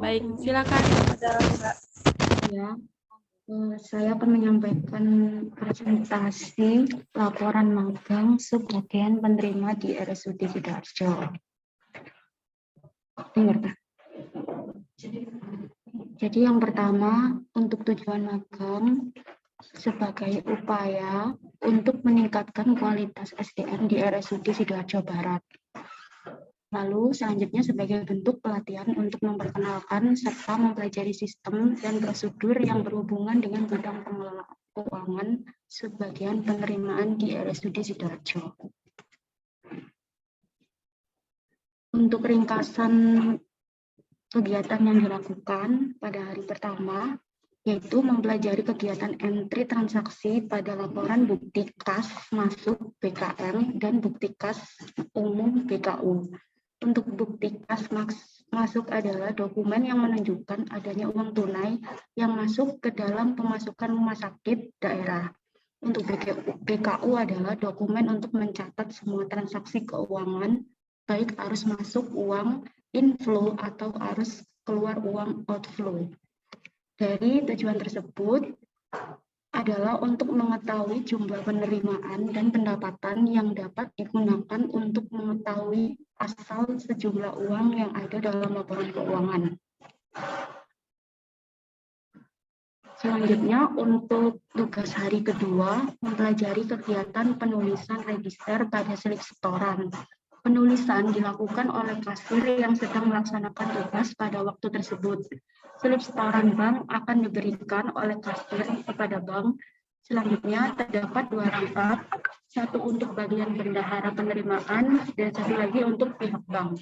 Baik, silakan Mbak. Ya, saya akan menyampaikan presentasi laporan magang subbagian penerima di RSUD Sidoarjo. Jadi yang pertama, untuk tujuan magang sebagai upaya untuk meningkatkan kualitas SDM di RSUD Sidoarjo Barat. Lalu selanjutnya sebagai bentuk pelatihan untuk memperkenalkan serta mempelajari sistem dan prosedur yang berhubungan dengan bidang pengelolaan keuangan subbagian penerimaan di RSUD Sidoarjo. Untuk ringkasan kegiatan yang dilakukan pada hari pertama, yaitu mempelajari kegiatan entry transaksi pada laporan bukti kas masuk BKM dan bukti kas umum BKU. Untuk bukti kas masuk adalah dokumen yang menunjukkan adanya uang tunai yang masuk ke dalam pemasukan rumah sakit daerah. Untuk BKU adalah dokumen untuk mencatat semua transaksi keuangan, baik arus masuk uang inflow atau arus keluar uang outflow. Dari tujuan tersebut adalah untuk mengetahui jumlah penerimaan dan pendapatan yang dapat digunakan untuk mengetahui asal sejumlah uang yang ada dalam laporan keuangan. Selanjutnya, untuk tugas hari kedua, mempelajari kegiatan penulisan register pada slip setoran. Penulisan dilakukan oleh kasir yang sedang melaksanakan tugas pada waktu tersebut. Slip setoran bank akan diberikan oleh kasir kepada bank. Selanjutnya terdapat 2 rangkap, satu untuk bagian bendahara penerimaan dan satu lagi untuk pihak bank.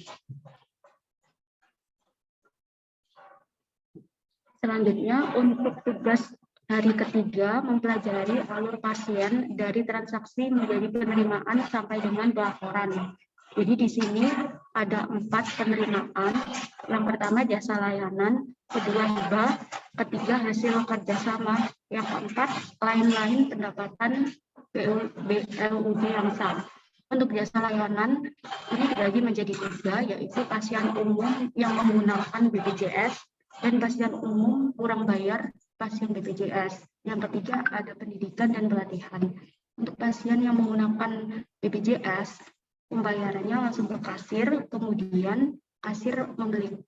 Selanjutnya untuk tugas hari ketiga mempelajari alur pasien dari transaksi menjadi penerimaan sampai dengan pelaporan. Jadi di sini ada 4 penerimaan. Yang pertama jasa layanan, kedua hibah, ketiga hasil kerjasama, yang keempat lain-lain pendapatan BLUD yang sah. Untuk jasa layanan ini dibagi menjadi 3, yaitu pasien umum yang menggunakan BPJS dan pasien umum kurang bayar pasien BPJS. Yang ketiga ada pendidikan dan pelatihan. Untuk pasien yang menggunakan BPJS, pembayarannya langsung ke kasir, kemudian kasir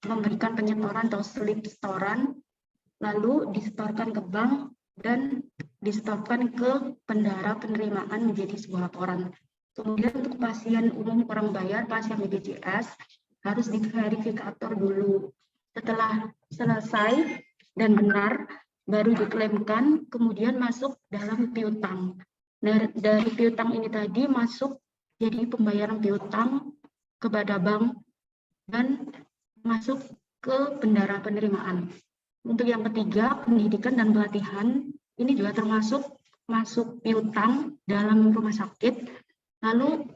memberikan penyetoran atau slip setoran, lalu disetorkan ke bank dan disetorkan ke bendahara penerimaan menjadi sebuah laporan. Kemudian untuk pasien umum kurang bayar, pasien BPJS harus diverifikator dulu. Setelah selesai dan benar, baru diklaimkan, kemudian masuk dalam piutang. Dari piutang ini tadi masuk jadi pembayaran piutang kepada bank dan masuk ke bendahara penerimaan. Untuk yang ketiga, pendidikan dan pelatihan, ini juga termasuk masuk piutang dalam rumah sakit. Lalu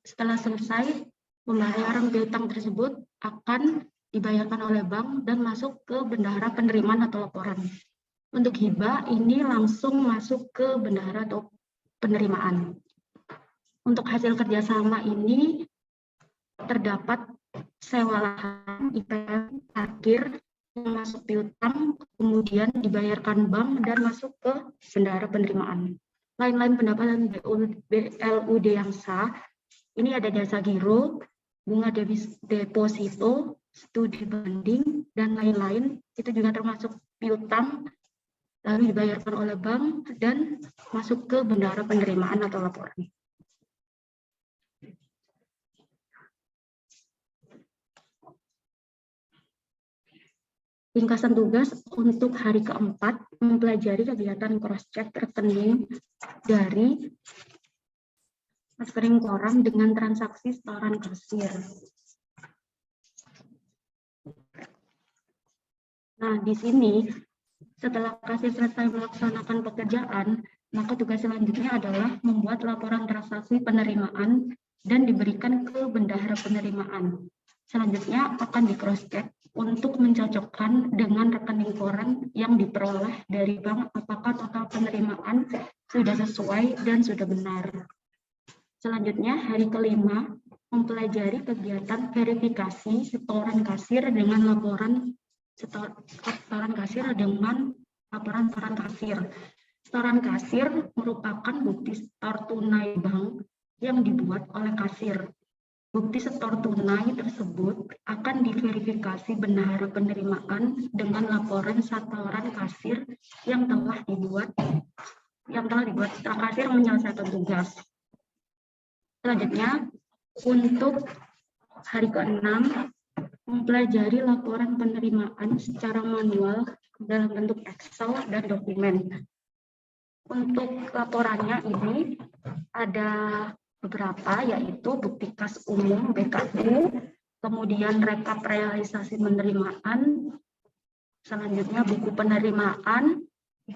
setelah selesai, pembayaran piutang tersebut akan dibayarkan oleh bank dan masuk ke bendahara penerimaan atau laporan. Untuk hibah, ini langsung masuk ke bendahara atau penerimaan. Untuk hasil kerjasama ini terdapat sewa lahan, IPM, parkir, yang masuk piutang, kemudian dibayarkan bank dan masuk ke bendahara penerimaan. Lain-lain pendapatan BLUD yang sah, ini ada jasa giro, bunga deposito, studi banding, dan lain-lain, itu juga termasuk piutang, lalu dibayarkan oleh bank dan masuk ke bendahara penerimaan atau laporan. Ringkasan tugas untuk hari keempat, mempelajari kegiatan cross-check rekening dari rekening koran dengan transaksi setoran kasir. Nah, di sini setelah kasir selesai melaksanakan pekerjaan, maka tugas selanjutnya adalah membuat laporan transaksi penerimaan dan diberikan ke bendahara penerimaan. Selanjutnya akan di cross-check untuk mencocokkan dengan rekening koran yang diperoleh dari bank apakah total penerimaan sudah sesuai dan sudah benar. Selanjutnya hari kelima mempelajari kegiatan verifikasi setoran kasir dengan laporan setoran kasir dengan laporan setoran kasir. Setoran kasir merupakan bukti setor tunai bank yang dibuat oleh kasir. Bukti setor tunai tersebut akan diverifikasi benar penerimaan dengan laporan setoran kasir yang telah dibuat setelah kasir menyelesaikan tugas. Selanjutnya, untuk hari ke-6, mempelajari laporan penerimaan secara manual dalam bentuk Excel dan dokumen. Untuk laporannya ini ada beberapa, yaitu bukti kas umum BKU, kemudian rekap realisasi penerimaan, selanjutnya buku penerimaan,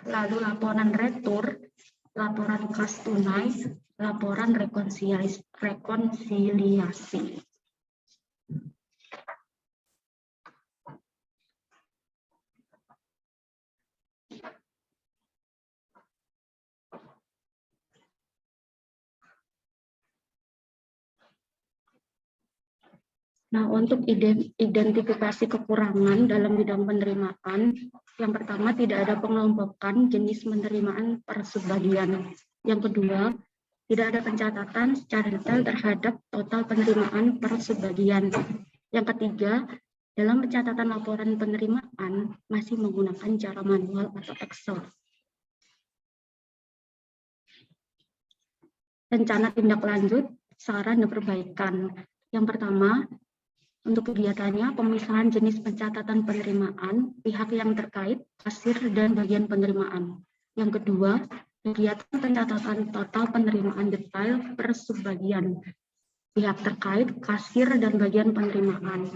lalu laporan retur, laporan kas tunai, laporan rekonsiliasi. Nah, untuk identifikasi kekurangan dalam bidang penerimaan, yang pertama tidak ada pengelompokan jenis penerimaan per subbagian. Yang kedua, tidak ada pencatatan secara detail terhadap total penerimaan per subbagian. Yang ketiga, dalam pencatatan laporan penerimaan masih menggunakan cara manual atau Excel. Rencana tindak lanjut, saran dan perbaikan. Yang pertama, untuk kegiatannya, pemisahan jenis pencatatan penerimaan, pihak yang terkait, kasir, dan bagian penerimaan. Yang kedua, kegiatan pencatatan total penerimaan detail per subbagian, pihak terkait, kasir, dan bagian penerimaan.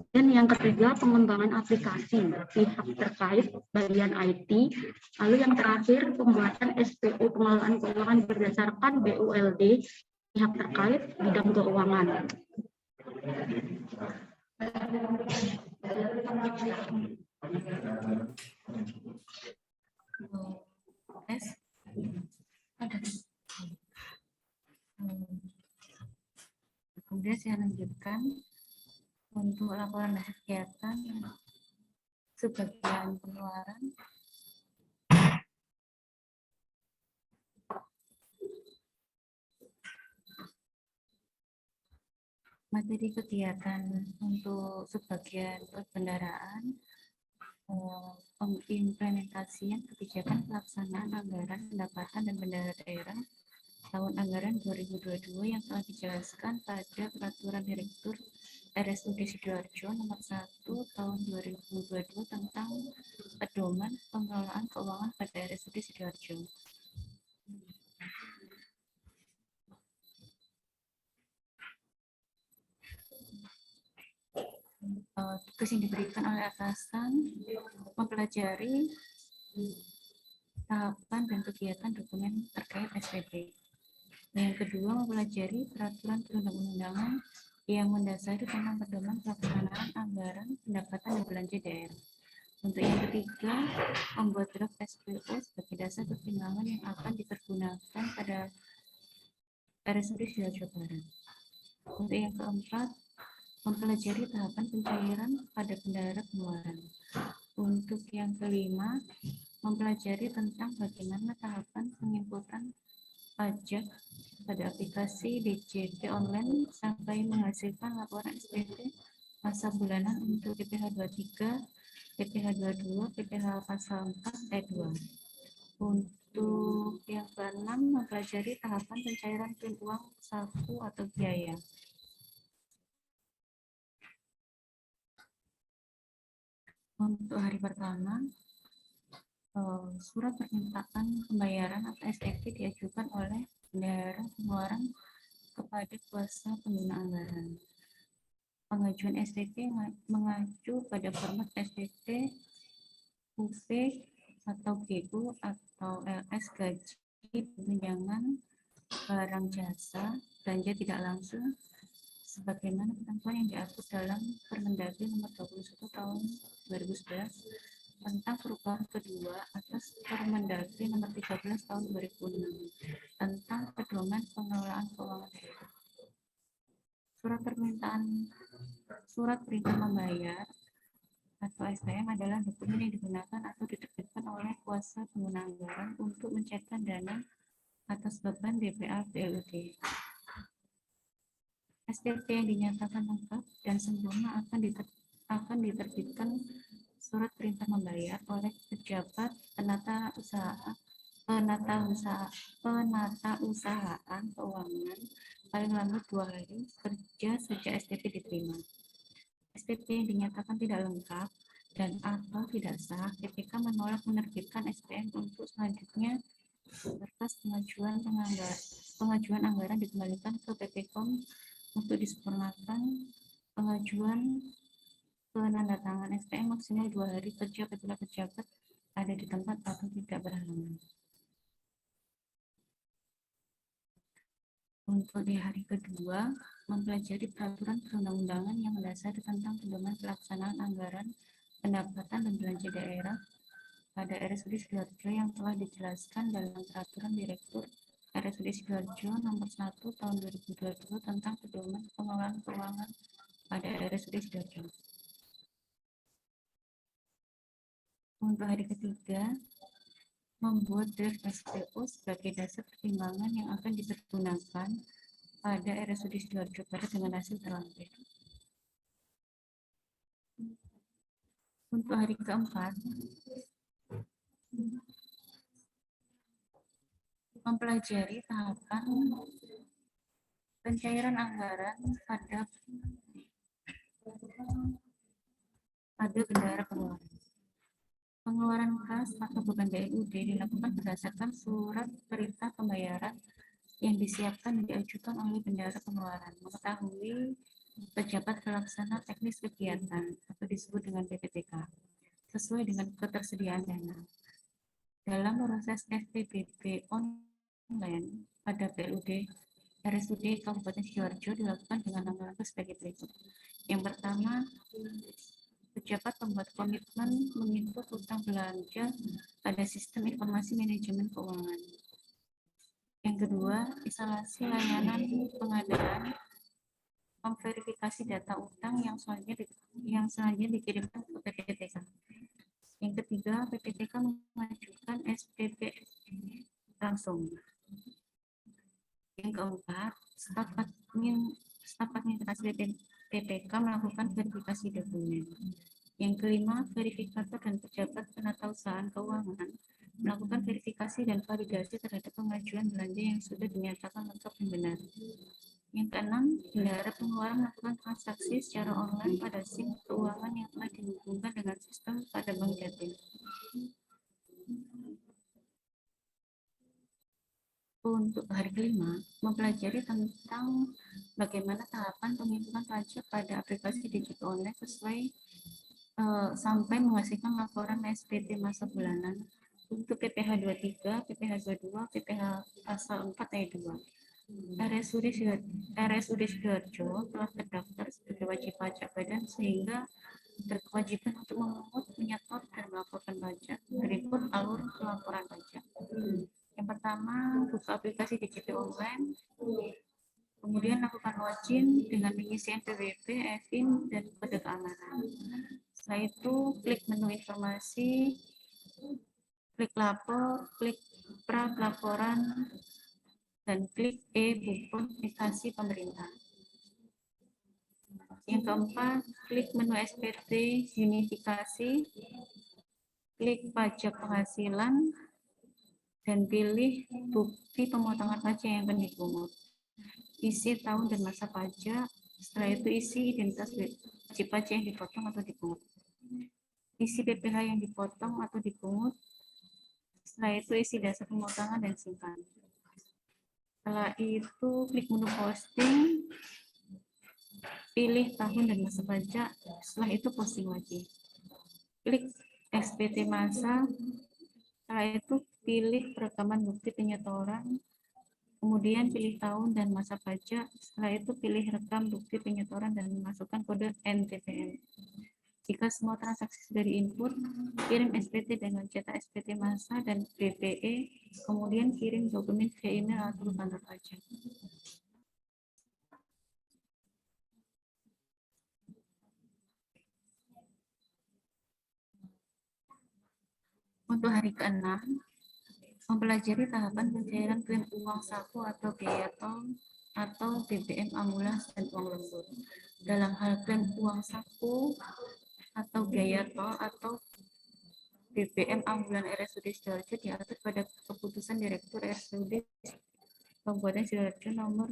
Dan yang ketiga, pengembangan aplikasi, pihak terkait, bagian IT. Lalu yang terakhir, pembuatan SPO pengelolaan keuangan berdasarkan BULD, pihak terkait, bidang keuangan. Kemudian saya lanjutkan untuk laporan hasil kegiatan sebagian pengeluaran. Materi kegiatan untuk sebagian perbendaharaan, pengimplementasian kebijakan pelaksanaan anggaran pendapatan dan bendahara daerah tahun anggaran 2022 yang telah dijelaskan pada Peraturan Direktur RSUD Sidoarjo Nomor 1 Tahun 2022 tentang pedoman pengelolaan keuangan pada RSUD Sidoarjo. Tugas yang diberikan oleh atasan mempelajari tahapan dan kegiatan dokumen terkait SPP. Yang kedua, mempelajari peraturan perundang-undangan yang mendasari tentang pedoman pelaksanaan anggaran pendapatan dan belanja daerah. Untuk yang ketiga, membuat draft SPO sebagai dasar pertimbangan yang akan dipergunakan pada RSUD Sidoarjo Barat. Untuk yang keempat, mempelajari tahapan pencairan pada bendahara pengeluaran. Untuk yang kelima, mempelajari tentang bagaimana tahapan penginputan pajak pada aplikasi DJP online sampai menghasilkan laporan SPP masa bulanan untuk PPh 23, PPh 22, PPh pasal 4 ayat 2. Untuk yang keenam, mempelajari tahapan pencairan pin uang saku atau biaya. Untuk hari pertama, surat permintaan pembayaran atau SPP diajukan oleh bendahara pengeluaran kepada kuasa pengguna anggaran. Pengajuan SPP mengacu pada format SPP UP atau GU atau LS gaji, tunjangan, barang jasa, belanja tidak langsung, sebagaimana ketentuan yang diatur dalam Permendagri Nomor 21 Tahun 2011 tentang perubahan kedua atas Permendagri Nomor 13 Tahun 2006 tentang pedoman pengelolaan keuangan daerah. Surat perintah membayar atau SPM adalah dokumen yang digunakan atau diterbitkan oleh kuasa pengguna anggaran untuk mencairkan dana atas beban BPA PLUD. SPP yang dinyatakan lengkap dan sempurna akan diterbitkan surat perintah membayar oleh pejabat penata usahaan keuangan paling lambat 2 hari kerja sejak SPP diterima. SPP yang dinyatakan tidak lengkap dan atau tidak sah, PPK menolak menerbitkan SPM untuk selanjutnya berkas pengajuan anggaran dikembalikan ke PPKOM untuk disempurnakan. Pengajuan penandatangan SPM maksimal 2 hari kerja apabila pejabat ada di tempat atau tidak berhalangan. Untuk di hari kedua, mempelajari peraturan perundang-undangan yang mendasari tentang pedoman pelaksanaan anggaran pendapatan dan belanja daerah pada RSUD Sidoarjo yang telah dijelaskan dalam peraturan Direktur RSUD Sidoarjo nomor 1 tahun 2022 tentang pedoman pengelolaan keuangan pada RSUD Sidoarjo. Untuk hari ketiga, membuat draft SPO sebagai dasar pertimbangan yang akan dipergunakan pada RSUD Sidoarjo pada dengan hasil terlampir. Untuk hari keempat, mempelajari tahapan pencairan anggaran pada bendahara pengeluaran. Pengeluaran kas atau beban BLUD dilakukan berdasarkan surat perintah pembayaran yang disiapkan dan diajukan oleh bendahara pengeluaran. Mengetahui pejabat pelaksana teknis kegiatan atau disebut dengan PPTK sesuai dengan ketersediaan dana. Dalam proses FPBP online pada PLUD RSUD Kabupaten Sidoarjo dilakukan dengan langkah sebagai berikut. Yang pertama, pejabat membuat komitmen menginput utang belanja pada sistem informasi manajemen keuangan. Yang kedua, instalasi layanan pengadaan memverifikasi data utang yang selanjutnya dikirimkan ke PPTK. Yang ketiga, PPTK mengajukan SPP langsung. Yang keempat, staf administrasi PPK melakukan verifikasi dokumen. Yang kelima, verifikator dan pejabat penatausahaan keuangan melakukan verifikasi dan validasi terhadap pengajuan belanja yang sudah dinyatakan lengkap dan benar. Yang keenam, bendahara pengeluaran melakukan transaksi secara online pada SIM keuangan yang telah dihubungkan dengan sistem pada Bank Jatim. Untuk hari kelima, mempelajari tentang bagaimana tahapan penginputan pajak pada aplikasi digital online sesuai sampai menghasilkan laporan SPT masa bulanan untuk PPh 23, PPh 22, PPh pasal 4 ayat 2. RSUD Sidoarjo telah terdaftar sebagai wajib pajak badan sehingga berkewajiban untuk memungut, menyetor, dan melaporkan pajak. Berikut alur pelaporan pajak. Yang pertama, buka aplikasi digital online, kemudian lakukan login dengan mengisi NPWP, EVIN, dan kode keamanan. Setelah itu, klik menu informasi, klik lapor, klik pra laporan, dan klik e-buku aplikasi pemerintah. Yang keempat, klik menu SPT unifikasi, klik pajak penghasilan, dan pilih bukti pemotongan pajak yang akan dipungut. Isi tahun dan masa pajak, setelah itu isi identitas wajib pajak yang dipotong atau dipungut. Isi PPh yang dipotong atau dipungut, setelah itu isi dasar pemotongan dan simpan. Setelah itu klik menu posting, pilih tahun dan masa pajak, setelah itu posting lagi. Klik SPT masa, setelah itu pilih perekaman bukti penyetoran, kemudian pilih tahun dan masa pajak, setelah itu pilih rekam bukti penyetoran dan masukkan kode NTPN. Jika semua transaksi sudah diinput, kirim SPT dengan cetak SPT masa dan BPE, kemudian kirim dokumen via email atau kantor pajak. Untuk hari ke-6, mempelajari tahapan pencairan klaim uang saku atau biaya tol atau BBM ambulans dan uang lembur. Dalam hal klaim uang saku atau biaya tol atau BBM ambulans RSUD Sidoarjo diatur pada keputusan Direktur RSUD Kabupaten Sidoarjo nomor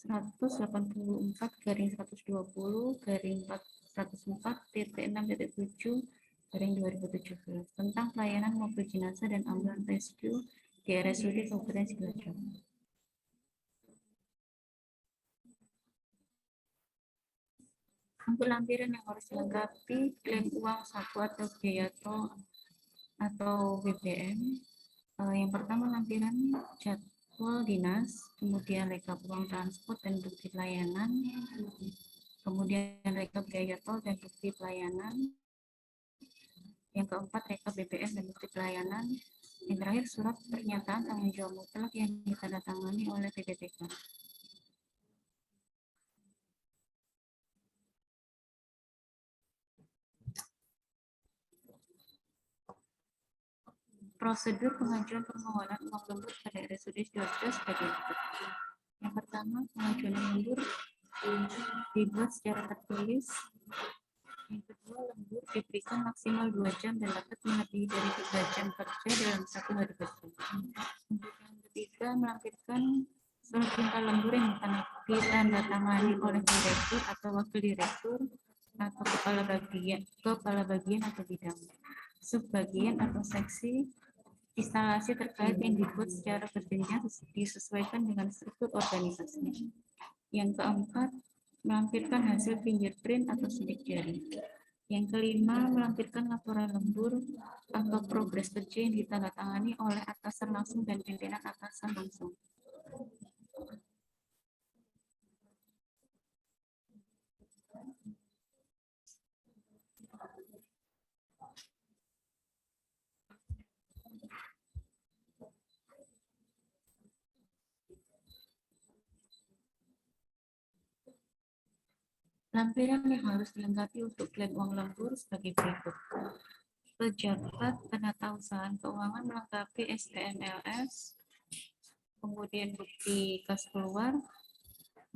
184/404/2017 tentang pelayanan mobil jenazah dan ambulans rescue di RSUD Kabupaten Sidoarjo. Untuk lampiran yang harus dilengkapi klaim uang saku atau biaya tol atau BBM, yang pertama lampiran jadwal dinas, kemudian rekap uang transport dan bukti pelayanan, kemudian rekap biaya tol dan bukti pelayanan, yang keempat rekap BBM dan bukti pelayanan, yang terakhir surat pernyataan tanggung jawab mutlak yang ditandatangani oleh PPTK. Prosedur pengajuan permohonan uang lembur pada RSUD Sidoarjo sebagai berikut. Yang pertama, pengajuan lembur dibuat secara tertulis. Yang kedua, lembur diberikan maksimal 2 jam dan dapat melebihi dari 3 jam kerja dalam 1 hari kerja. Untuk yang ketiga, melampirkan surat perintah lembur yang ditandatangani oleh direktur atau wakil direktur atau kepala bagian atau bidang, subbagian atau seksi instalasi terkait yang dibuat secara berjenjang disesuaikan dengan struktur organisasinya. Yang keempat, melampirkan hasil fingerprint atau sidik jari. Yang kelima, melampirkan laporan lembur atau progres kerja yang ditandatangani oleh atasan langsung dan pimpinan atasan langsung. Lampiran yang harus dilengkapi untuk klaim uang lembur sebagai berikut. Pejabat penatausahaan keuangan melengkapi SPMLS, kemudian bukti kas keluar.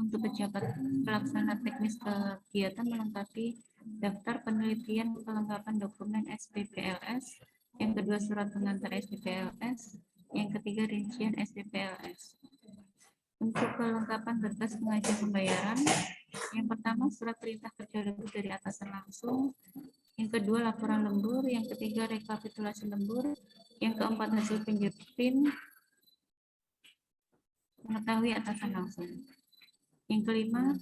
Untuk pejabat pelaksana teknis kegiatan melengkapi daftar penelitian kelengkapan dokumen SPPLS, yang kedua surat pengantar SPPLS, yang ketiga rincian SPPLS. Untuk kelengkapan berkas pengajuan pembayaran, yang pertama surat perintah kerja lembur dari atasan langsung, yang kedua laporan lembur, yang ketiga rekapitulasi lembur, yang keempat hasil fingerprint mengetahui atasan langsung, yang kelima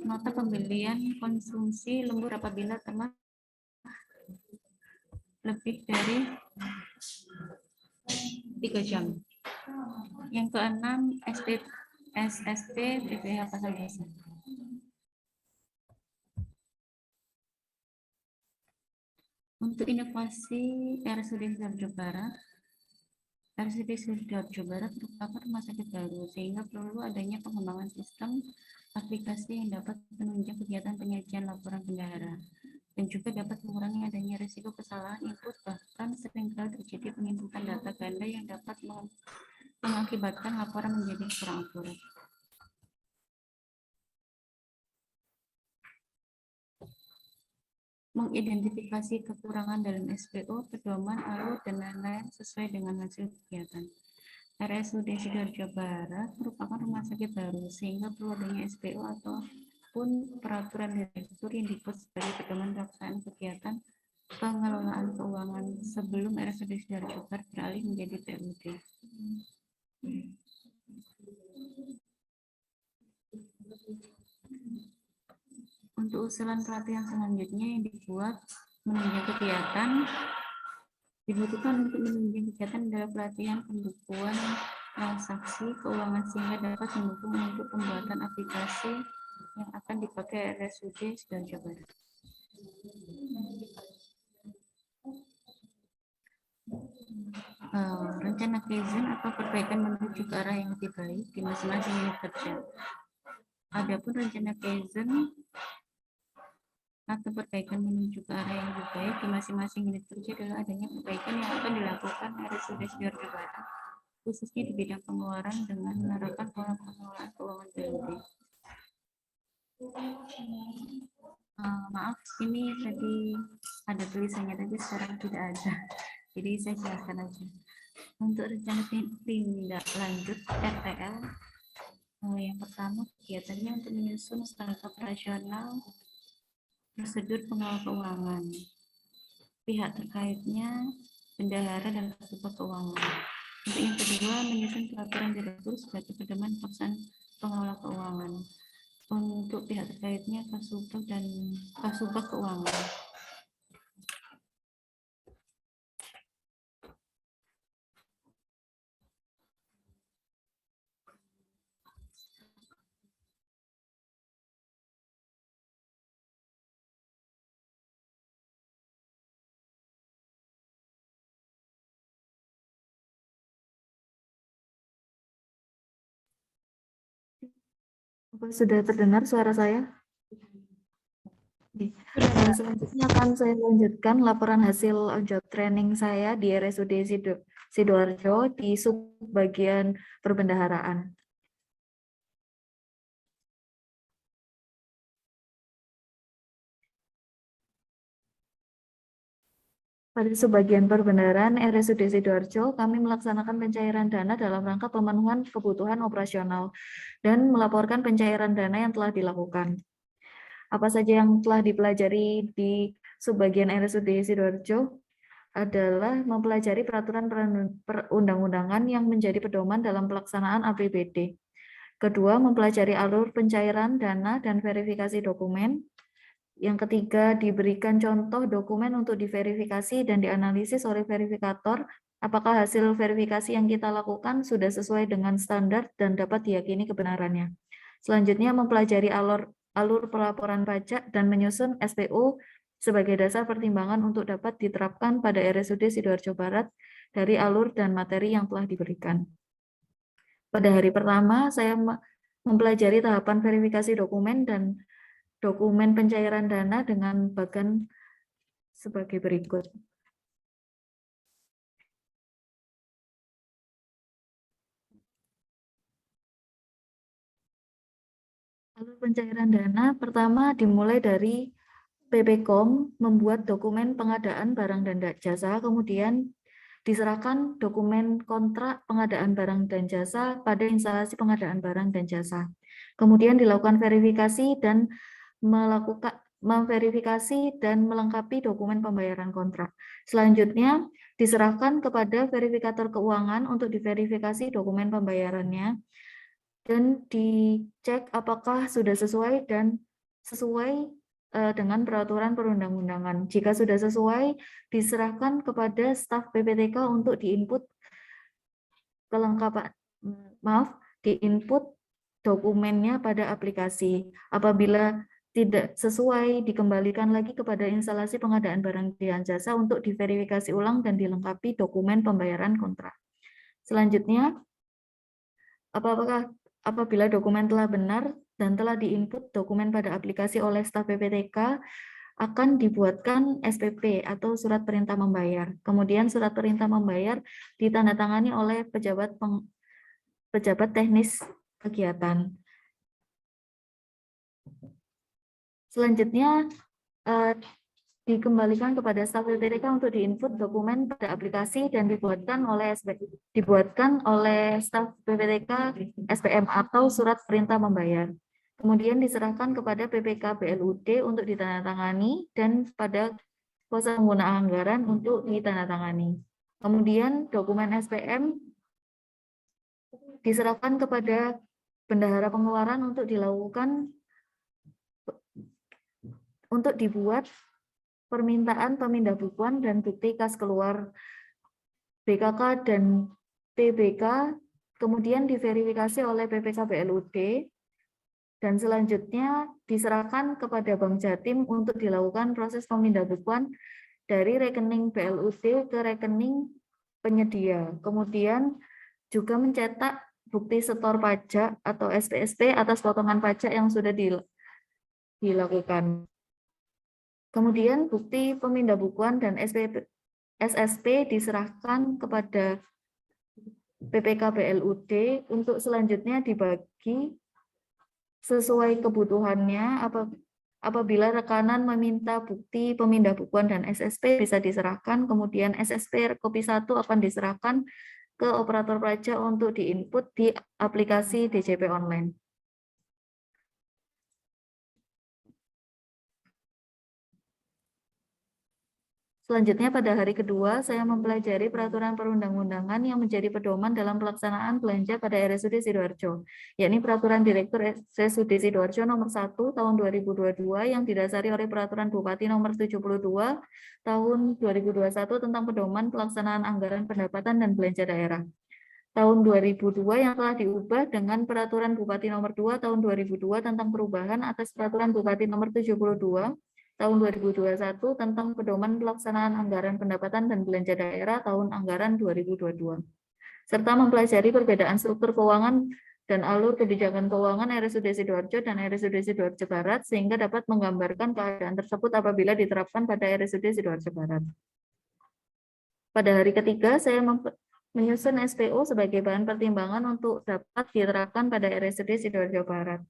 nota pembelian konsumsi lembur apabila telah lebih dari 3 jam. Yang keenam SSP BPH pasal 2. Untuk inovasi RSUD Sidoarjo Barat, RSUD Sidoarjo Barat merupakan rumah sakit baru, sehingga perlu adanya pengembangan sistem aplikasi yang dapat menunjang kegiatan penyajian laporan bendahara, dan juga dapat mengurangi adanya risiko kesalahan input, bahkan seringkali terjadi penginputan data ganda yang dapat mengakibatkan laporan menjadi kurang akurat. Mengidentifikasi kekurangan dalam SPO, pedoman, alur, dan lain-lain sesuai dengan hasil kegiatan. RSUD Sidoarjo Barat merupakan rumah sakit baru, sehingga perlu adanya SPO ataupun peraturan direktur yang dibuat sebagai pedoman pelaksanaan kegiatan pengelolaan keuangan sebelum RSUD Sidoarjo Barat beralih menjadi PUD. Untuk usulan pelatihan selanjutnya yang dibuat menunjang kegiatan, dibutuhkan untuk menunjang kegiatan adalah pelatihan pembukuan transaksi keuangan sehingga dapat mendukung untuk pembuatan aplikasi yang akan dipakai RSUD Sidoarjo Barat. Rencana Kaizen atau perbaikan menuju ke arah yang lebih baik di masing-masing unit kerja. Adapun rencana Kaizen atau perbaikan menuju ke arah yang lebih baik di masing-masing unit kerja adalah adanya perbaikan yang akan dilakukan RSUD Sidoarjo Barat, khususnya di bidang pengeluaran dengan menerapkan pola pengelolaan keuangan BUMD. Maaf, ini tadi ada tulisannya tapi sekarang tidak ada. Jadi saya jelaskan aja. Untuk rencana tindak lanjut RTL, yang pertama kegiatannya untuk menyusun standar operasional prosedur pengawal keuangan. Pihak terkaitnya bendahara dan kasubag keuangan. Untuk yang kedua, menyusun peraturan direktur sebagai pedoman pelaksanaan pengelola keuangan. Untuk pihak terkaitnya kasubag dan kasubag keuangan. Apa sudah terdengar suara saya? Selanjutnya akan saya lanjutkan laporan hasil job training saya di RSUD Sidoarjo di subbagian perbendaharaan. Pada subbagian perbendaharaan RSUD Sidoarjo, kami melaksanakan pencairan dana dalam rangka pemenuhan kebutuhan operasional dan melaporkan pencairan dana yang telah dilakukan. Apa saja yang telah dipelajari di subbagian RSUD Sidoarjo adalah mempelajari peraturan perundang-undangan yang menjadi pedoman dalam pelaksanaan APBD. Kedua, mempelajari alur pencairan dana dan verifikasi dokumen. Yang ketiga, diberikan contoh dokumen untuk diverifikasi dan dianalisis oleh verifikator apakah hasil verifikasi yang kita lakukan sudah sesuai dengan standar dan dapat diyakini kebenarannya. Selanjutnya, mempelajari alur pelaporan pajak dan menyusun SPU sebagai dasar pertimbangan untuk dapat diterapkan pada RSUD Sidoarjo Barat dari alur dan materi yang telah diberikan. Pada hari pertama, saya mempelajari tahapan verifikasi dokumen dan dokumen pencairan dana dengan bagan sebagai berikut. Alur pencairan dana pertama dimulai dari PPKOM membuat dokumen pengadaan barang dan jasa, kemudian diserahkan dokumen kontrak pengadaan barang dan jasa pada instalasi pengadaan barang dan jasa. Kemudian dilakukan verifikasi dan memverifikasi dan melengkapi dokumen pembayaran kontrak. Selanjutnya diserahkan kepada verifikator keuangan untuk diverifikasi dokumen pembayarannya dan dicek apakah sudah sesuai dengan peraturan perundang-undangan. Jika sudah sesuai, diserahkan kepada staf PPTK untuk diinput dokumennya pada aplikasi. Apabila tidak sesuai, dikembalikan lagi kepada instalasi pengadaan barang dan jasa untuk diverifikasi ulang dan dilengkapi dokumen pembayaran kontrak. Selanjutnya, apabila dokumen telah benar dan telah diinput dokumen pada aplikasi oleh staf PPTK, akan dibuatkan SPP atau surat perintah membayar. Kemudian surat perintah membayar ditandatangani oleh pejabat teknis kegiatan. Selanjutnya dikembalikan kepada staf PPTK untuk diinput dokumen pada aplikasi dan dibuatkan oleh staf PPTK SPM atau surat perintah membayar. Kemudian diserahkan kepada PPK BLUD untuk ditandatangani dan pada kuasa pengguna anggaran untuk ditandatangani. Kemudian dokumen SPM diserahkan kepada bendahara pengeluaran untuk dibuat permintaan pemindah bukuan dan bukti kas keluar BKK dan PBK, kemudian diverifikasi oleh PPK BLUD, dan selanjutnya diserahkan kepada Bank Jatim untuk dilakukan proses pemindah bukuan dari rekening BLUD ke rekening penyedia. Kemudian juga mencetak bukti setor pajak atau SPSP atas potongan pajak yang sudah dilakukan. Kemudian bukti pemindahan dan SSP diserahkan kepada PPK BLUD untuk selanjutnya dibagi sesuai kebutuhannya. Apabila rekanan meminta bukti pemindah bukuan dan SSP bisa diserahkan, kemudian SSP kopi 1 akan diserahkan ke operator pajak untuk diinput di aplikasi DJP online. Selanjutnya pada hari kedua, saya mempelajari peraturan perundang-undangan yang menjadi pedoman dalam pelaksanaan belanja pada RSUD Sidoarjo, yakni Peraturan Direktur RSUD Sidoarjo nomor 1 tahun 2022 yang didasari oleh Peraturan Bupati nomor 72 tahun 2021 tentang pedoman pelaksanaan anggaran pendapatan dan belanja daerah. Tahun 2002 yang telah diubah dengan Peraturan Bupati nomor 2 tahun 2002 tentang perubahan atas Peraturan Bupati nomor 72 tahun 2021 tentang pedoman pelaksanaan anggaran pendapatan dan belanja daerah tahun anggaran 2022, serta mempelajari perbedaan struktur keuangan dan alur kebijakan keuangan RSUD Sidoarjo dan RSUD Sidoarjo Barat sehingga dapat menggambarkan keadaan tersebut apabila diterapkan pada RSUD Sidoarjo Barat. Pada hari ketiga, saya menyusun SPO sebagai bahan pertimbangan untuk dapat diterapkan pada RSUD Sidoarjo Barat.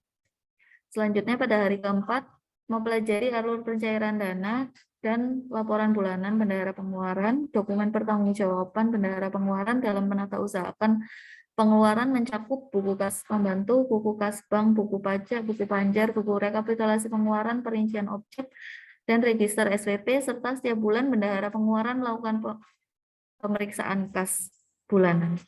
Selanjutnya pada hari keempat, mempelajari alur pencairan dana dan laporan bulanan bendahara pengeluaran, dokumen pertanggungjawaban bendahara pengeluaran dalam menata usahakan pengeluaran mencakup buku kas pembantu, buku kas bank, buku pajak, buku panjar, buku rekapitulasi pengeluaran, perincian objek, dan register SPP, serta setiap bulan bendahara pengeluaran melakukan pemeriksaan kas bulanan.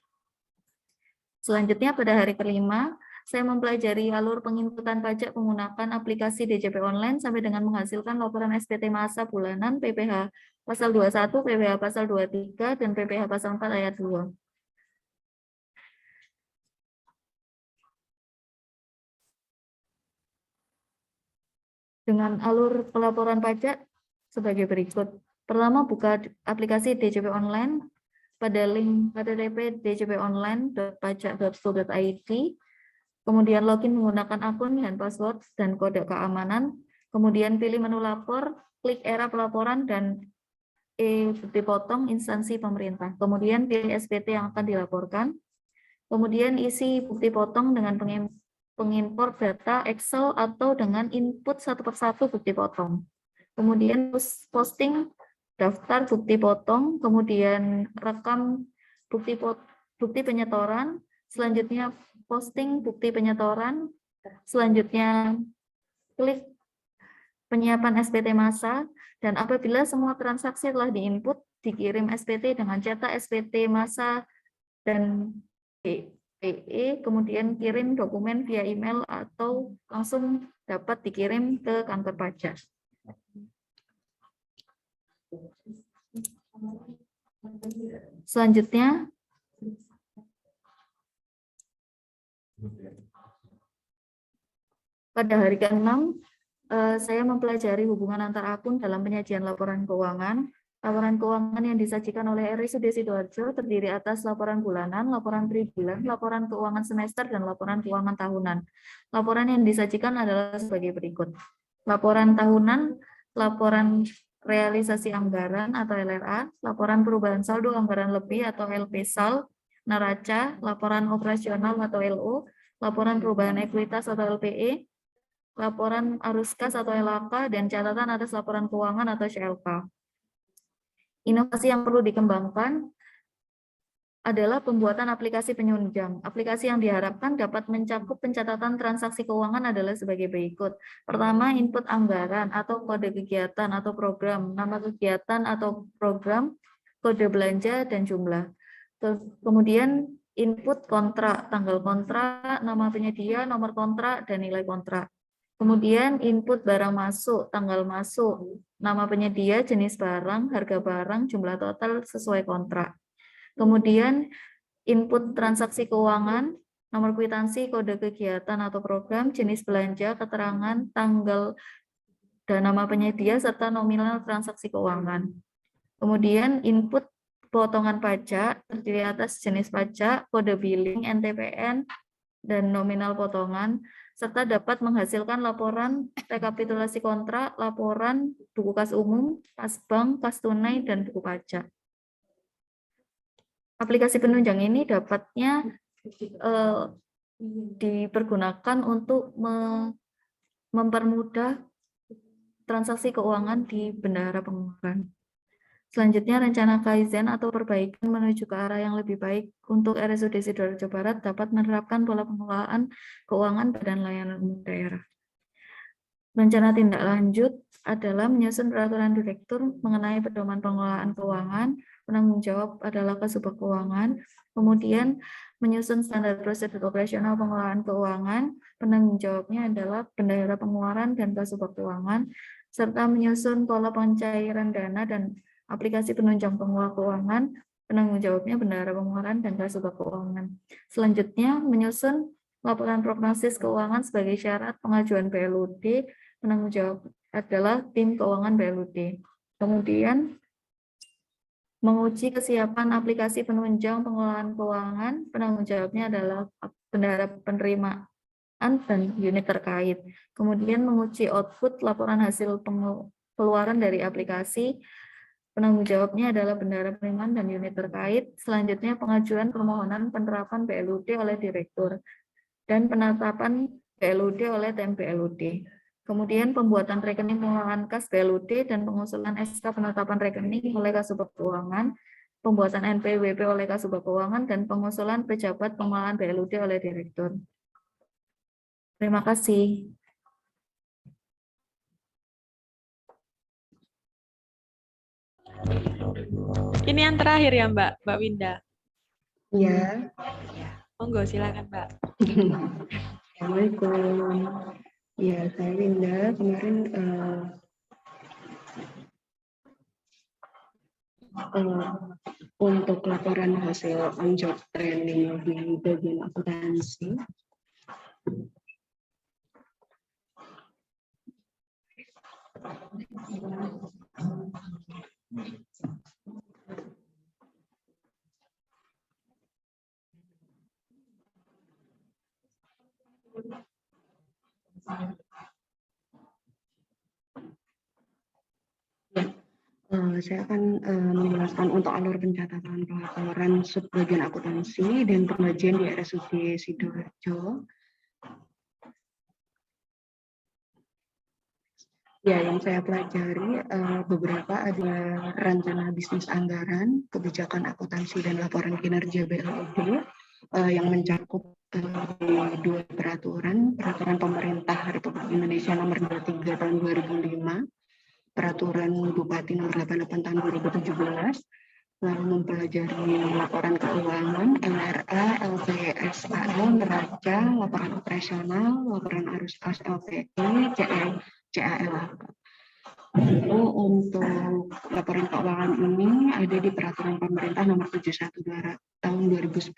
Selanjutnya pada hari kelima, saya mempelajari alur penginputan pajak menggunakan aplikasi DJP online sampai dengan menghasilkan laporan SPT masa bulanan PPh pasal 21, PPh pasal 23, dan PPh pasal 4 ayat 2. Dengan alur pelaporan pajak sebagai berikut. Pertama, buka aplikasi DJP online pada link http djponline.pajak.go.id. Kemudian login menggunakan akun dan password dan kode keamanan. Kemudian pilih menu lapor, klik era pelaporan dan bukti potong instansi pemerintah. Kemudian pilih SPT yang akan dilaporkan. Kemudian isi bukti potong dengan pengimpor data Excel atau dengan input satu persatu bukti potong. Kemudian posting daftar bukti potong, kemudian rekam bukti penyetoran, selanjutnya posting bukti penyetoran, selanjutnya klik penyiapan SPT masa, dan apabila semua transaksi telah diinput, dikirim SPT dengan cetak SPT masa dan PE, kemudian kirim dokumen via email atau langsung dapat dikirim ke kantor pajak. Selanjutnya, pada hari ke-6, saya mempelajari hubungan antar akun dalam penyajian laporan keuangan. Laporan keuangan yang disajikan oleh RSUD Sidoarjo terdiri atas laporan bulanan, laporan tribulan, laporan keuangan semester, dan laporan keuangan tahunan. Laporan yang disajikan adalah sebagai berikut. Laporan tahunan, laporan realisasi anggaran atau LRA, laporan perubahan saldo anggaran lebih atau LPSAL, neraca, laporan operasional atau LO, laporan perubahan ekuitas atau LPE, laporan arus kas atau LAK, dan catatan atas laporan keuangan atau CLK. Inovasi yang perlu dikembangkan adalah pembuatan aplikasi penyunjang. Aplikasi yang diharapkan dapat mencakup pencatatan transaksi keuangan adalah sebagai berikut. Pertama, input anggaran atau kode kegiatan atau program, nama kegiatan atau program, kode belanja, dan jumlah. Kemudian input kontrak, tanggal kontrak, nama penyedia, nomor kontrak, dan nilai kontrak. Kemudian input barang masuk, tanggal masuk, nama penyedia, jenis barang, harga barang, jumlah total sesuai kontrak. Kemudian input transaksi keuangan, nomor kwitansi, kode kegiatan atau program, jenis belanja, keterangan, tanggal, dan nama penyedia, serta nominal transaksi keuangan. Kemudian input potongan pajak, terdiri atas jenis pajak, kode billing, NTPN, dan nominal potongan, serta dapat menghasilkan laporan rekapitulasi kontrak, laporan buku kas umum, kas bank, kas tunai, dan buku pajak. Aplikasi penunjang ini dapatnya dipergunakan untuk mempermudah transaksi keuangan di bendahara pengeluaran. Selanjutnya, rencana Kaizen atau perbaikan menuju ke arah yang lebih baik untuk RSUD Sidoarjo Barat dapat menerapkan pola pengelolaan keuangan Badan Layanan Umum Daerah. Rencana tindak lanjut adalah menyusun peraturan direktur mengenai pedoman pengelolaan keuangan, penanggung jawab adalah Kasubag Keuangan, kemudian menyusun standar prosedur operasional pengelolaan keuangan, penanggung jawabnya adalah Bendahara Pengeluaran dan Kasubag Keuangan, serta menyusun pola pencairan dana dan aplikasi penunjang pengelola keuangan, penanggung jawabnya Bendahara Pengeluaran dan Kasubag Keuangan. Selanjutnya, menyusun laporan prognosis keuangan sebagai syarat pengajuan BLUD, penanggung jawab adalah tim keuangan BLUD. Kemudian, menguji kesiapan aplikasi penunjang pengelolaan keuangan, penanggung jawabnya adalah Bendahara Penerimaan dan unit terkait. Kemudian, menguji output laporan hasil pengeluaran dari aplikasi, penanggung jawabnya adalah Bendahara Penerimaan dan unit terkait. Selanjutnya, pengajuan permohonan penerapan BLUD oleh direktur dan penetapan BLUD oleh tim BLUD. Kemudian pembuatan rekening pengelolaan kas BLUD dan pengusulan SK penetapan rekening oleh Kasubag Keuangan, pembuatan NPWP oleh Kasubag Keuangan, dan pengusulan pejabat pengelolaan BLUD oleh direktur. Terima kasih. Ini yang terakhir ya Mbak Winda. Ya, Monggo silakan Mbak. Assalamualaikum. Ya, saya Winda. Kemarin untuk laporan hasil on-job training di bagian akuntansi. Saya akan menjelaskan untuk alur pencatatan pelaporan subbagian akuntansi dan pembagian di RSUD Sidoarjo. Ya, yang saya pelajari beberapa ada rencana bisnis anggaran, kebijakan akuntansi dan laporan kinerja BLUD yang mencakup dua peraturan pemerintah Republik Indonesia nomor 23 tahun 2005, peraturan Bupati nomor 88 tahun 2017, lalu mempelajari laporan keuangan, LRA, LPSAL, neraca, laporan operasional, laporan arus kas LPI, CAL. Lalu untuk laporan keuangan ini ada di peraturan pemerintah nomor 71 tahun 2010.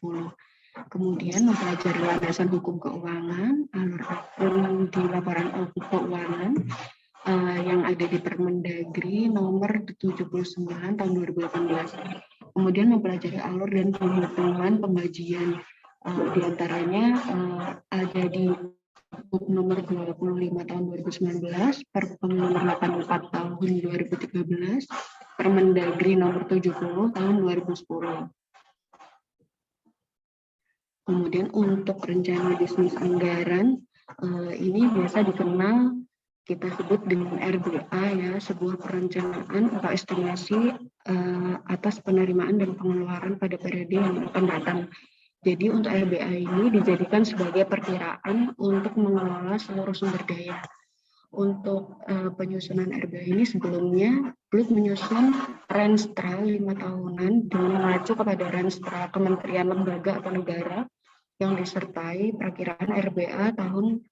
Kemudian mempelajari landasan hukum keuangan, alur akun di laporan keuangan yang ada di Permendagri nomor 79 tahun 2018. Kemudian mempelajari alur dan penghitungan pembagian, diantaranya ada di Pergub nomor 25 tahun 2019, Perpeng nomor 84 tahun 2013, Permendagri nomor 70 tahun 2010. Kemudian untuk rencana bisnis anggaran, ini biasa dikenal kita sebut dengan RBA ya, sebuah perencanaan atau estimasi atas penerimaan dan pengeluaran pada periode yang akan datang. Jadi untuk RBA ini dijadikan sebagai perkiraan untuk mengelola seluruh sumber daya. Untuk penyusunan RBA ini sebelumnya Blut menyusun Renstra 5 tahunan dengan mengacu kepada Renstra Kementerian Lembaga atau Negara yang disertai perakiraan RBA tahun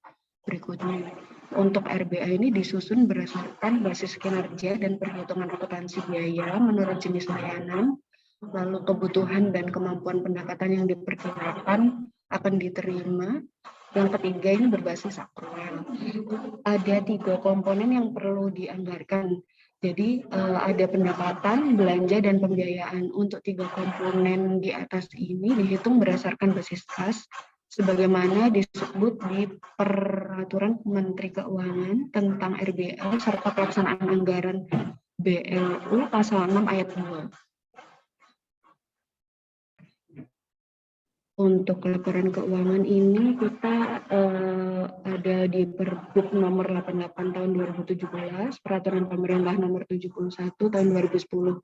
berikutnya. Untuk RBA ini disusun berdasarkan basis kinerja dan perhitungan akuntansi biaya menurut jenis layanan, lalu kebutuhan dan kemampuan pendapatan yang diperkirakan akan diterima. Yang ketiga ini berbasis akrual. Ada 3 komponen yang perlu dianggarkan. Jadi ada pendapatan, belanja, dan pembiayaan. Untuk 3 komponen di atas ini dihitung berdasarkan basis kas sebagaimana disebut di Peraturan Menteri Keuangan tentang RBL serta pelaksanaan anggaran BLU pasal 6 ayat 2. Untuk laporan keuangan ini kita ada di Pergub nomor 88 tahun 2017, Peraturan Pemerintah nomor 71 tahun 2010.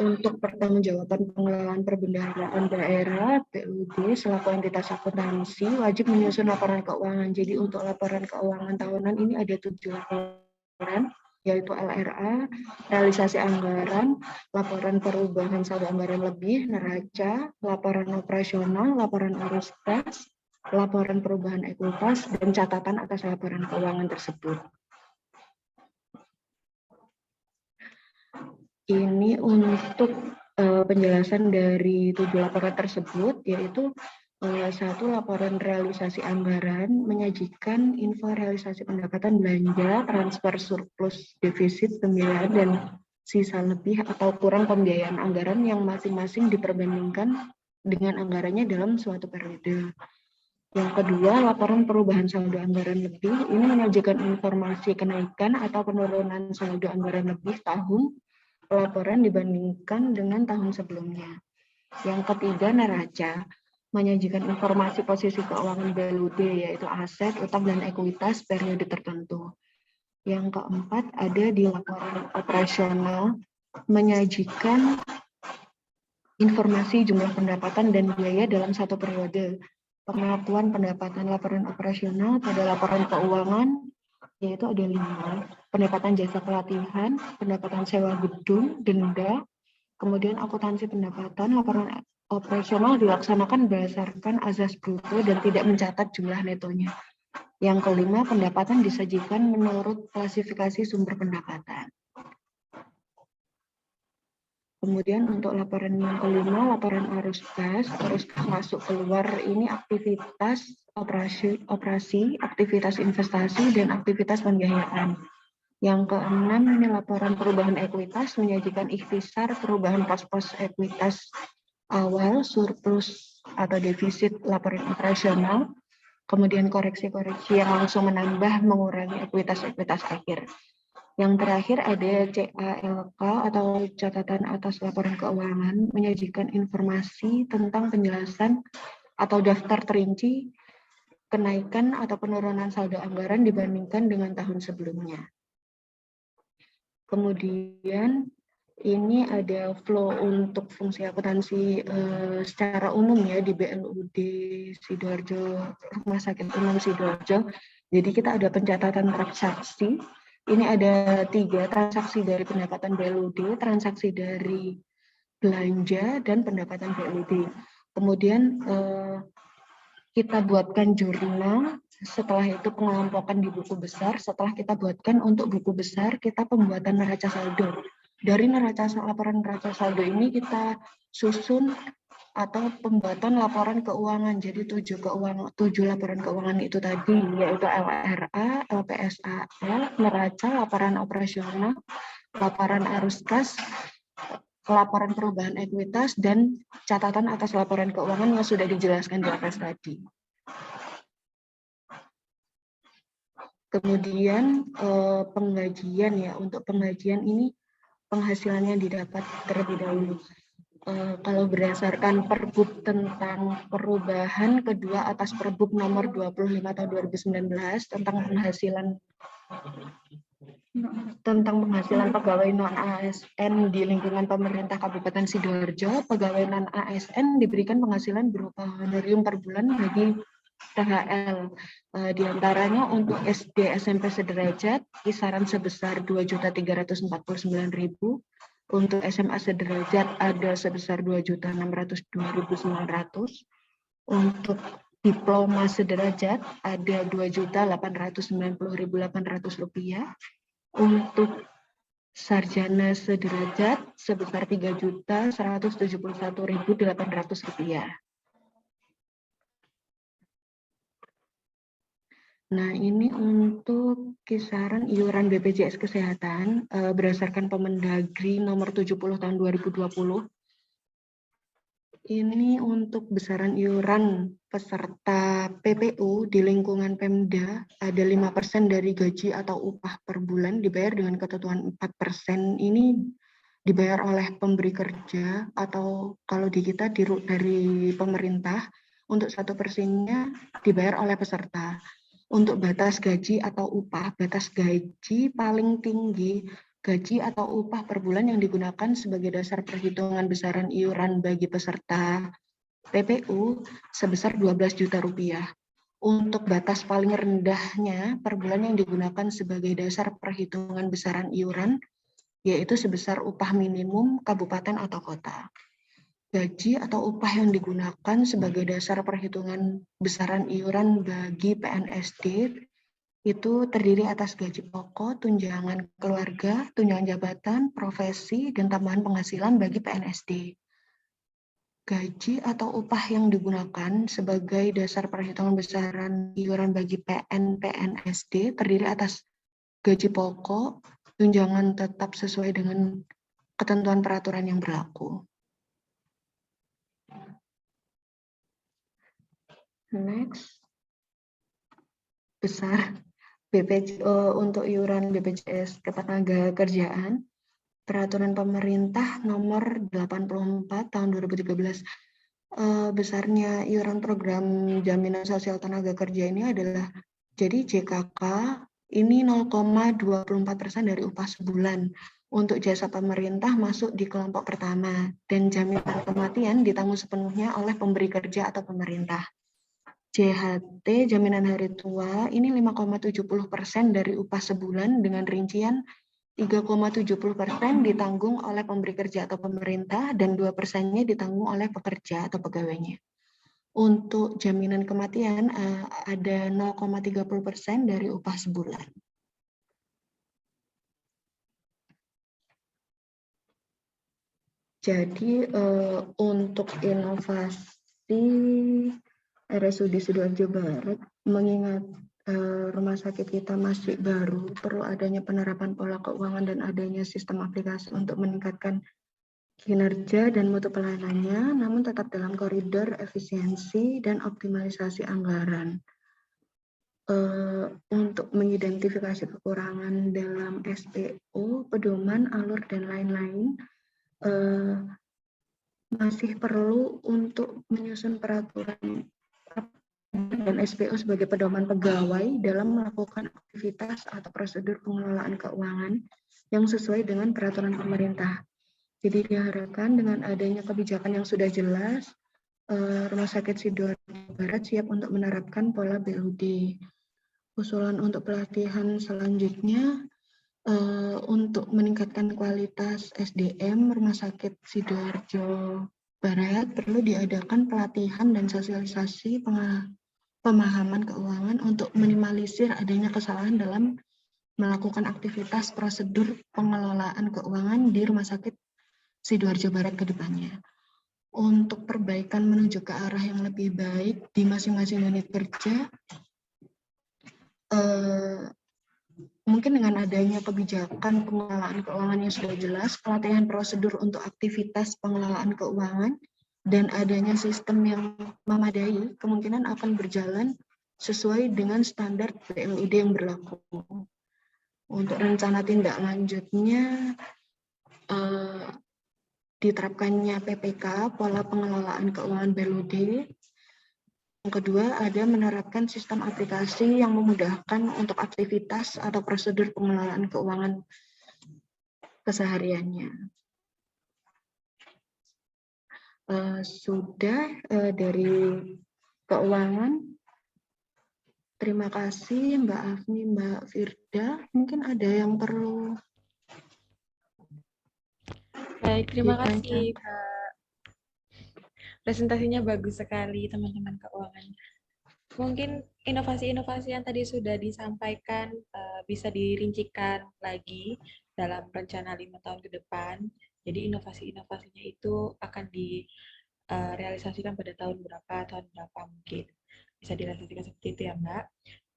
Untuk pertanggungjawaban pengelolaan perbendaharaan daerah, PUD selaku entitas akuntansi wajib menyusun laporan keuangan. Jadi untuk laporan keuangan tahunan ini ada 7 laporan, yaitu LRA, realisasi anggaran, laporan perubahan saldo anggaran lebih, neraca, laporan operasional, laporan arus kas, laporan perubahan ekuitas, dan catatan atas laporan keuangan tersebut. Ini untuk penjelasan dari 7 laporan tersebut, yaitu 1. Laporan realisasi anggaran menyajikan info realisasi pendapatan belanja, transfer surplus defisit pembiayaan, dan sisa lebih atau kurang pembiayaan anggaran yang masing-masing diperbandingkan dengan anggarannya dalam suatu periode. Yang kedua, laporan perubahan saldo anggaran lebih ini menyajikan informasi kenaikan atau penurunan saldo anggaran lebih tahun laporan dibandingkan dengan tahun sebelumnya. Yang ketiga, neraca menyajikan informasi posisi keuangan BLUD, yaitu aset, utang, dan ekuitas periode tertentu. Yang keempat, ada di laporan operasional menyajikan informasi jumlah pendapatan dan biaya dalam satu periode. Pengakuan pendapatan laporan operasional pada laporan keuangan yaitu ada 5, pendapatan jasa pelatihan, pendapatan sewa gedung, denda, kemudian akuntansi pendapatan. Laporan operasional dilaksanakan berdasarkan azas bruto dan tidak mencatat jumlah netonya. Yang kelima, pendapatan disajikan menurut klasifikasi sumber pendapatan. Kemudian untuk laporan yang kelima, laporan arus kas masuk keluar ini aktivitas operasi, aktivitas investasi, dan aktivitas pembiayaan. Yang keenam ini laporan perubahan ekuitas menyajikan ikhtisar perubahan pos-pos ekuitas awal, surplus atau defisit laporan operasional, kemudian koreksi-koreksi yang langsung menambah mengurangi ekuitas-ekuitas akhir. Yang terakhir ada CALK atau catatan atas laporan keuangan menyajikan informasi tentang penjelasan atau daftar terinci kenaikan atau penurunan saldo anggaran dibandingkan dengan tahun sebelumnya. Kemudian ini ada flow untuk fungsi akuntansi secara umum ya di BLUD Sidoarjo, Rumah Sakit Umum Sidoarjo. Jadi kita ada pencatatan transaksi. Ini ada 3 transaksi dari pendapatan BLUD, transaksi dari belanja, dan pendapatan BLUD. Kemudian kita buatkan jurnal, setelah itu pengelompokan di buku besar, setelah kita buatkan untuk buku besar, kita pembuatan neraca saldo. Dari laporan neraca saldo ini kita susun atau pembuatan laporan keuangan. Jadi 7 laporan keuangan itu tadi, yaitu LRA, LPSAL, neraca, laporan operasional, laporan arus kas, laporan perubahan ekuitas, dan catatan atas laporan keuangan yang sudah dijelaskan di atas tadi. Kemudian penggajian ya, untuk penggajian ini penghasilannya didapat terlebih dahulu. Kalau berdasarkan Pergub tentang perubahan kedua atas Pergub nomor 25 tahun 2019 tentang penghasilan pegawai non-ASN di lingkungan pemerintah Kabupaten Sidoarjo, pegawai non-ASN diberikan penghasilan berupa honorium per bulan bagi THL. Di antaranya untuk SD SMP sederajat kisaran sebesar 2.349.000. Untuk SMA sederajat ada sebesar 2.602.900. Untuk diploma sederajat ada 2.890.800 rupiah. Untuk sarjana sederajat sebesar 3.171.800 rupiah. Nah, ini untuk kisaran iuran BPJS Kesehatan berdasarkan Permendagri nomor 70 tahun 2020. Ini untuk besaran iuran peserta PPU di lingkungan Pemda ada 5% dari gaji atau upah per bulan dibayar dengan ketentuan 4%. Ini dibayar oleh pemberi kerja atau kalau di kita dari pemerintah. Untuk 1%-nya dibayar oleh peserta. Untuk batas gaji atau upah, batas gaji paling tinggi gaji atau upah per bulan yang digunakan sebagai dasar perhitungan besaran iuran bagi peserta PPU sebesar 12 juta rupiah. Untuk batas paling rendahnya per bulan yang digunakan sebagai dasar perhitungan besaran iuran yaitu sebesar upah minimum kabupaten atau kota. Gaji atau upah yang digunakan sebagai dasar perhitungan besaran iuran bagi PNSD itu terdiri atas gaji pokok, tunjangan keluarga, tunjangan jabatan, profesi, dan tambahan penghasilan bagi PNSD. Gaji atau upah yang digunakan sebagai dasar perhitungan besaran iuran bagi PNSD terdiri atas gaji pokok, tunjangan tetap sesuai dengan ketentuan peraturan yang berlaku. Next. Besar untuk iuran BPJS Ketenagakerjaan, Peraturan Pemerintah Nomor 84 Tahun 2013. Besarnya iuran program Jaminan Sosial Tenaga Kerja ini adalah, jadi JKK ini 0,24% dari upah sebulan. Untuk jasa pemerintah masuk di kelompok pertama, dan jaminan kematian ditanggung sepenuhnya oleh pemberi kerja atau pemerintah. JHT, jaminan hari tua, ini 5,70% dari upah sebulan dengan rincian 3,70% ditanggung oleh pemberi kerja atau pemerintah dan 2%-nya ditanggung oleh pekerja atau pegawainya. Untuk jaminan kematian ada 0,30% dari upah sebulan. Jadi untuk inovasi RSUD Sidoarjo Barat, mengingat rumah sakit kita masih baru, perlu adanya penerapan pola keuangan dan adanya sistem aplikasi untuk meningkatkan kinerja dan mutu pelayanannya, namun tetap dalam koridor efisiensi dan optimalisasi anggaran. Untuk mengidentifikasi kekurangan dalam SPO, pedoman, alur, dan lain-lain, masih perlu untuk menyusun peraturan dan SPO sebagai pedoman pegawai dalam melakukan aktivitas atau prosedur pengelolaan keuangan yang sesuai dengan peraturan pemerintah. Jadi diharapkan dengan adanya kebijakan yang sudah jelas, Rumah Sakit Sidoarjo Barat siap untuk menerapkan pola BUD. Usulan untuk pelatihan selanjutnya untuk meningkatkan kualitas SDM Rumah Sakit Sidoarjo Barat perlu diadakan pelatihan dan sosialisasi pemahaman keuangan untuk minimalisir adanya kesalahan dalam melakukan aktivitas prosedur pengelolaan keuangan di Rumah Sakit Sidoarjo Barat ke depannya. Untuk perbaikan menuju ke arah yang lebih baik di masing-masing unit kerja, mungkin dengan adanya kebijakan pengelolaan keuangan yang sudah jelas, pelatihan prosedur untuk aktivitas pengelolaan keuangan, dan adanya sistem yang memadai, kemungkinan akan berjalan sesuai dengan standar BLUD yang berlaku. Untuk rencana tindak lanjutnya, diterapkannya PPK, pola pengelolaan keuangan BLUD. Yang kedua, ada menerapkan sistem aplikasi yang memudahkan untuk aktivitas atau prosedur pengelolaan keuangan kesehariannya. Sudah dari keuangan. Terima kasih Mbak Afni, Mbak Firda. Mungkin ada yang perlu. Baik, terima kasih Mbak. Presentasinya bagus sekali teman-teman keuangan. Mungkin inovasi-inovasi yang tadi sudah disampaikan bisa dirincikan lagi dalam rencana 5 tahun ke depan. Jadi inovasi-inovasinya itu akan direalisasikan pada tahun berapa mungkin. Bisa direalisasikan seperti itu ya Mbak.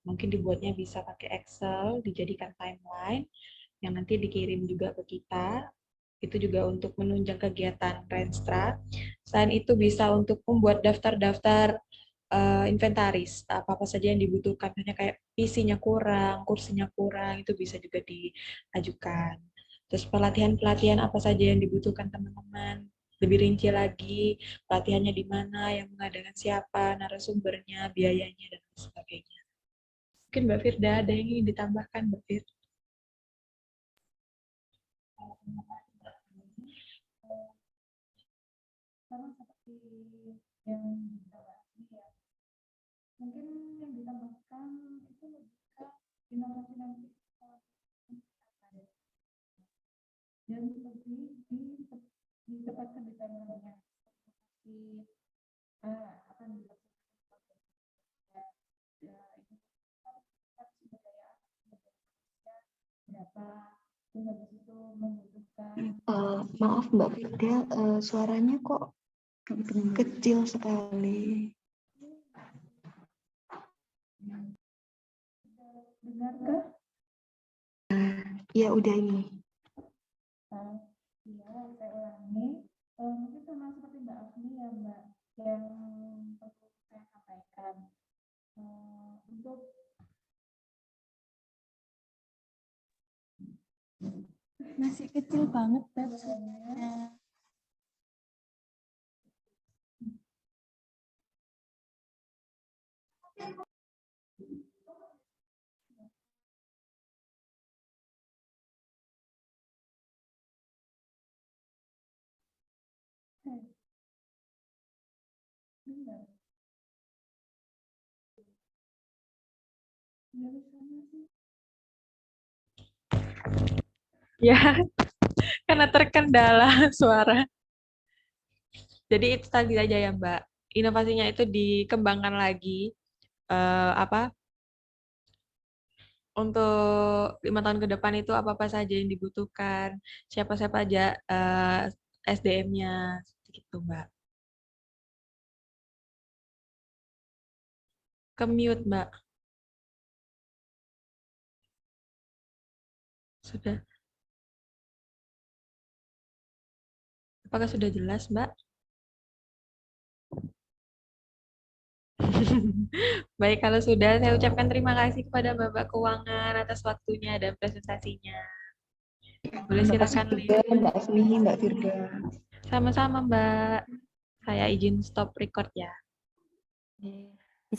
Mungkin dibuatnya bisa pakai Excel, dijadikan timeline, yang nanti dikirim juga ke kita Itu juga untuk menunjang kegiatan Renstra. Selain itu bisa untuk membuat daftar-daftar inventaris, apa-apa saja yang dibutuhkan. Misalnya kayak PC-nya kurang, kursinya kurang, itu bisa juga diajukan. Terus pelatihan-pelatihan apa saja yang dibutuhkan teman-teman. Lebih rinci lagi, pelatihannya di mana, yang mengadakan siapa, narasumbernya, biayanya, dan lain sebagainya. Mungkin Mbak Firda ada yang ingin ditambahkan, Mbak Firda? Sama seperti yang ya. Mungkin yang ditambahkan itu lebih ke inovasi dan lebih ditempatkan di timeline-nya. Seperti akan dilakukan berapa, terus habis itu membutuhkan Maaf Mbak Firda, suaranya kok kecil sekali. dengarkah? Ya udah ini. Iya, saya ulangi. Mungkin sama seperti Mbak Afni ya Mbak, yang perlu saya sampaikan. Untuk masih kecil banget bahasanya. Benar. Ya, sama sih. Ya, karena terkendala suara. Jadi itu tadi aja ya Mbak. Inovasinya itu dikembangkan lagi. Apa? Untuk 5 tahun ke depan itu apa-apa saja yang dibutuhkan, siapa-siapa aja SDM-nya, gitu Mbak. Ke-mute Mbak. Sudah. Apakah sudah jelas Mbak? Baik, kalau sudah, saya ucapkan terima kasih kepada Bapak Keuangan atas waktunya dan presentasinya. Boleh Terima kasih silakan juga Mbak Afni, Mbak Firda. Sama-sama Mbak. Saya izin stop record ya. Oke.